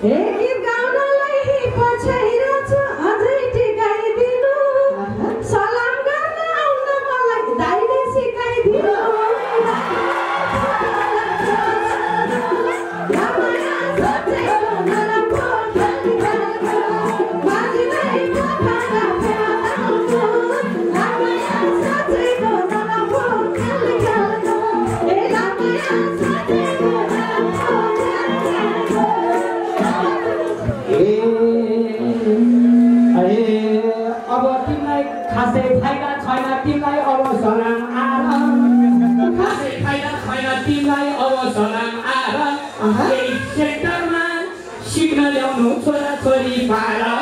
Hey, छोरी पारा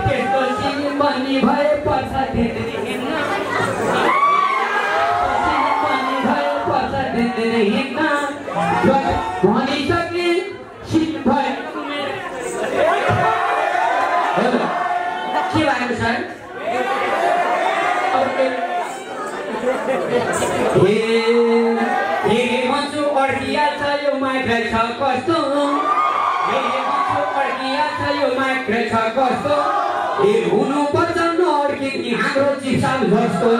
त्यसपछि बन्नी भए पर्छ हिँड्न भनिसके सिट भए के भएको सर भन्छु अड्किया छ यो मात्र छ कस्तो अड्किया छ यो मात्र छ कस्तो हुनुपर्छ नअड्किने हाम्रो चिसाल जस्तो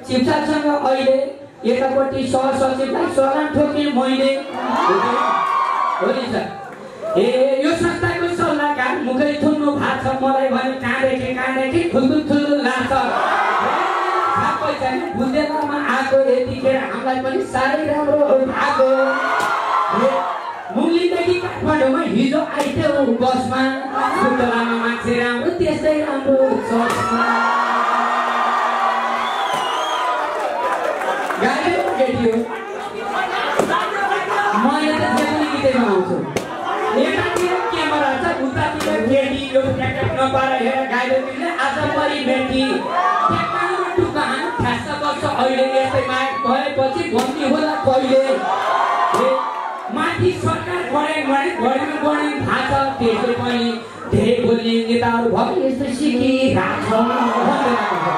चिप्सासँग अहिले यतापट्टि सहसचिवलाई सलाम ठोके मैले हो नि सर यो संस्थाको सल्लाहकार मुखै थुन्नु भएको छ मलाई भने कहाँदेखि खुल्दुल लाग्छ सबै चाहिँ बुझेलामा आएको यतिखेर हामीलाई पनि साह्रै राम्रो भएको मुङ्गलीदेखि काठमाडौँमा हिजो आइथ्यो बसमा सुन्तलामा मान्छे राम्रो त्यस्तै राम्रो चर्चमा मैले त जेली गीतमा आउँछु यतातिर क्यामेरा छ उतातिर केडी यो ट्याक्टक नपाएर हेर गाइडले आज परि भेटी ट्याक्टकमा टुकान खासा बस्छ अहिले यस्तै माग भएपछि भन्ने होला कहिले माथि सरकार बढेमा थाहा छ त्यसै पनि धेरै बोल्ने नेताहरू भयो यस्तो सिकिरहेको छ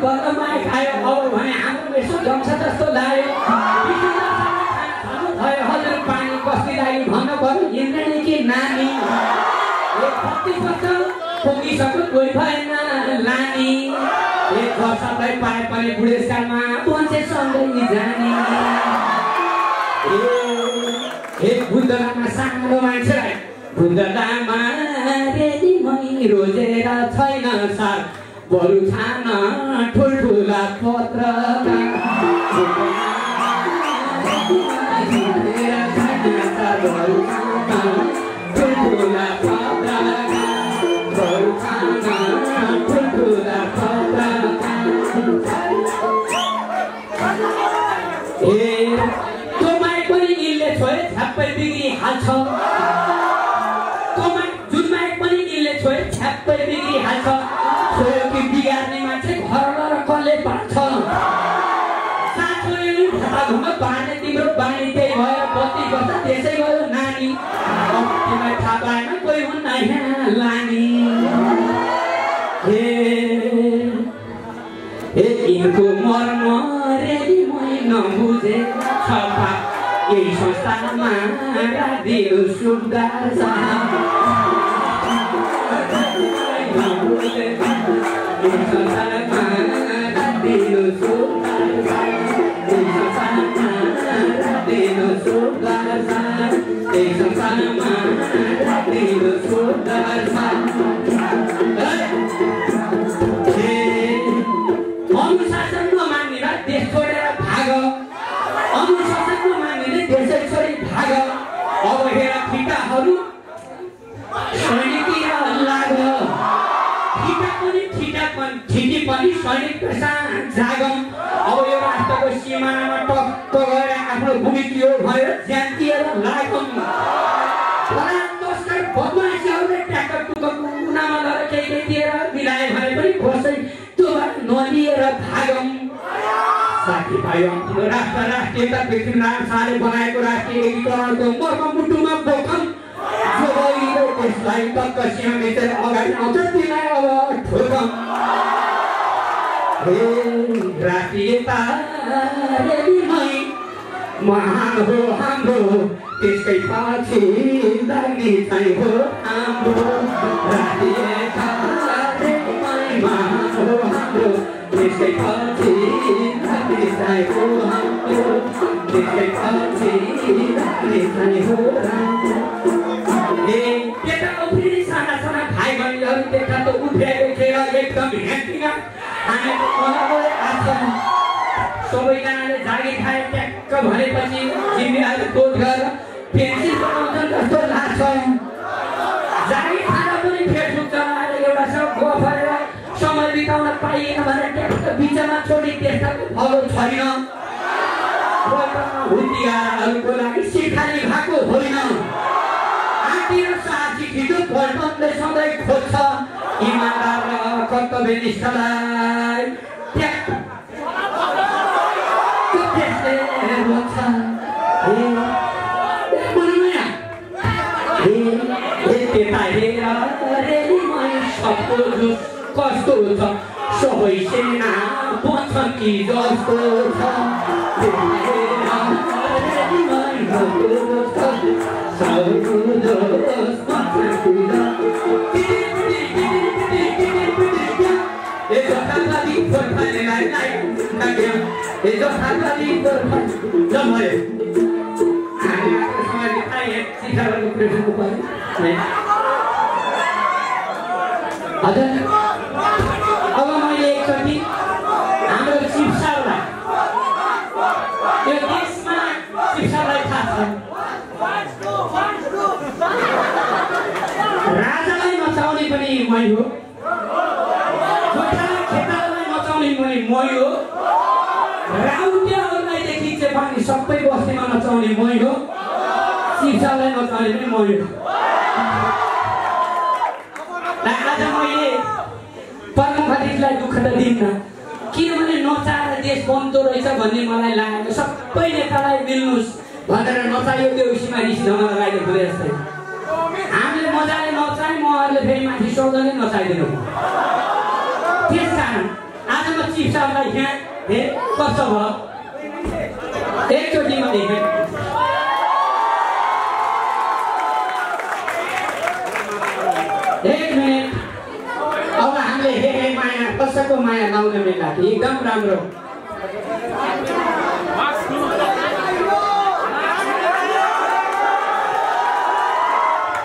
बदमाई खायो अब भने हाम्रो मेसो जम्छ जस्तो लाग्यो हजुर पानी कस्ती लागि भन्नु पर्यो इन्द्रणी कि नानी कति वर्ष पुगिसक्यो कोही भएन लानी एक वर्षलाई पाए पनि बुढेसकालमा पञ्चेसँगै जाने बुद्धलामा सानो मान्छेलाई बुद्धलामा रेली मै रोजेर छैन सार बरु छान ठुल्ठुला पत्रका बिगार्ने मान्छे घर कसले पार्छ बाँड्ने तिम्रो बानी त्यही भएर बत्ती गर्छ त्यसै गयो नानी तिमीलाई थाहा पाएन कोही हुन्न यहाँ लानी यिनको मर्म रेली मै नबुझे छपा यही संस्थामा राखिदिनु सुधार अनुशासन नमान्नेलाई देश छोडेर भाग अनुशासन नमान्नेले देशै छोडी भाग अब हेर ठिटाहरू सैनिकतिर लाग ठिटी पनि सैनिक पेसा जागम अब यो राष्ट्रको सिमानामा टक्क गएर आफ्नो भूमि त्यो भएर ज्यान दिएर लागम तस्कर बदमासीहरूले ट्याक्टर टुक्क कुनामा गएर केही दिएर मिलाए भने पनि खोसै त्यो नलिएर भागम साथीभाइ राष्ट्रियता पृथ्वीनारायण शाहले बनाएको राष्ट्रिय एकीकरणको मर्म मुटुमा बोकम जो गइरो त्यसलाई टक्क सिंह मिचेर अगाडि आउँछ तिमीलाई अब ठोकम राष्ट्रियता रेलीमै महान हो हाम्रो त्यसकै पछि लाग्ने चाहिँ हो हाम्रो राष्ट्रियता रेलीमै महान हो हाम्रो त्यसकै पछि लाग्ने चाहिँ हो हाम्रो त्यसकै पछि लाग्ने चाहिँ हो राम्रो त्यता उफ्रिने साना साना भाइ बहिनीहरू त्यता त उफ्रिएको खेर एकदम ह्याप्पीमा हामीको मलाई आछ सबैजनाले जागी खाए ट्याक्क भनेपछि जिम्मेवारी कोट गरेर पेन्सिल बनाउँछन् जस्तो लाग्छ जागी खान पनि फेर सुक्छ एउटा सब गफरेर समय बिताउन पाइएन भने ट्याक्क बिचमा छोडी त्यसको फलो छैन हुत्तिगाराहरूको लागि सिखानी भएको होइन छिटो पल्टनले सधैँ खोज्छ इमानदार र कर्तव्यनिष्ठलाई कस्तो छ सबै सेना बन्छन् कि जस्तो छ अब मैले एकचोटि हाम्रो शिवसालाई यो देशमा शिवसालाई थाहा छ राजालाई नचाउने पनि मै हो खेतालाई नचाउने पनि मै हो राउटियाहरूलाई देखिन्छ पनि सबै बस्तीमा नचाउने मै हो शिवसालाई नचाउने पनि मै हो आज मैले प्रमुखलाई दुःख त दिन्न किनभने नचाएर देश बन्द रहेछ भन्ने मलाई लागेको सबै नेतालाई मिल्नुस् भनेर नचाहियो त्यो उसीमा रिस झगडा लागेको भने जस्तै हामीले मजाले नचाहे म अरूले फेरि माथि सौजनै नचाहिदिनु त्यस कारण आज म चिफ साहबलाई यहाँ धेरै वर्ष भयो एकचोटि म देखेँ। एक मिनट अब हामीले हे माया कसैको माया लाउने बेला एकदम राम्रो